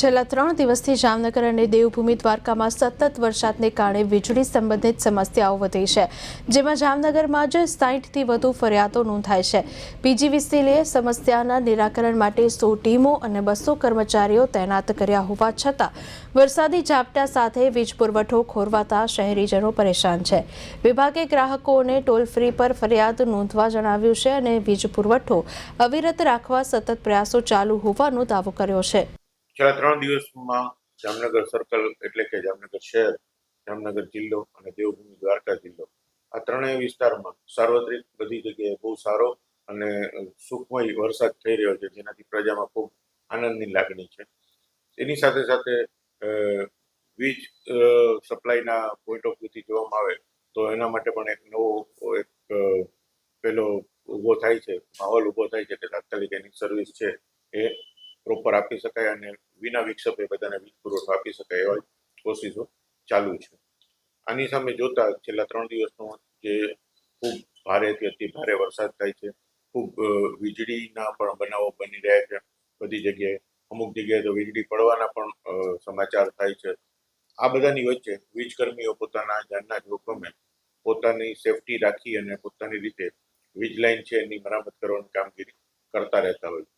છેલ્લા 3 દિવસથી જામનગર અને દેવભૂમિ દ્વારકામાં સતત વરસાદને કારણે વીજળી સંબંધિત સમસ્યાઓ વધી છે, જેમાં જામનગરમાં જ 60થી વધુ ફરિયાદો નોંધાઈ છે। પીજીવીસીએલે સમસ્યાના નિરાકરણ માટે 100 ટીમો અને 200 કર્મચારીઓ તૈનાત કર્યા હોવા છતાં વરસાદી ઝાપટા સાથે વીજ પુરવઠો ખોરવાતા શહેરીજનો પરેશાન છે। વિભાગે ગ્રાહકોને ટોલ ફ્રી પર ફરિયાદ નોંધવા જણાવ્યું છે અને વીજ પુરવઠો અવિરત રાખવા સતત પ્રયાસો ચાલુ હોવાનો દાવો કર્યો છે। છેલ્લા 3 દિવસમાં જામનગર સર્કલ એટલે કે જામનગર શહેર, જામનગર જિલ્લો અને દેવભૂમિ દ્વારકા જિલ્લો આ ત્રણેય વિસ્તારમાં સાર્વત્રિક બધી જગ્યાએ બહુ સારો અને સુખમય વરસાદ થઈ રહ્યો છે, જેનાથી પ્રજામાં ખૂબ આનંદની લાગણી છે। એની સાથે સાથે વીજ સપ્લાયના પોઈન્ટ ઓફ વ્યૂથી જોવામાં આવે તો એના માટે પણ એક નવો પેલો ઊભો થાય છે, માહોલ ઊભો થાય છે કે તાત્કાલિક એની સર્વિસ છે એ પ્રોપર આપી શકાય અને વિના વિક્ષેપે બધાને વીજ પુરવઠો આપી શકાય એવા કોશિશો ચાલુ છે। આની સામે જોતા છેલ્લા 3 દિવસનો જે ખૂબ ભારેથી અતિ ભારે વરસાદ થાય છે, ખૂબ વીજળીના પણ બનાવો બની રહ્યા છે બધી જગ્યાએ, અમુક જગ્યાએ તો વીજળી પડવાના પણ સમાચાર થાય છે। આ બધાની વચ્ચે વીજકર્મીઓ પોતાના જાનના જોખમે પોતાની સેફટી રાખી અને પોતાની રીતે વીજ લાઈન છે એની મરામત કરવાની કામગીરી કરતા રહેતા હોય છે।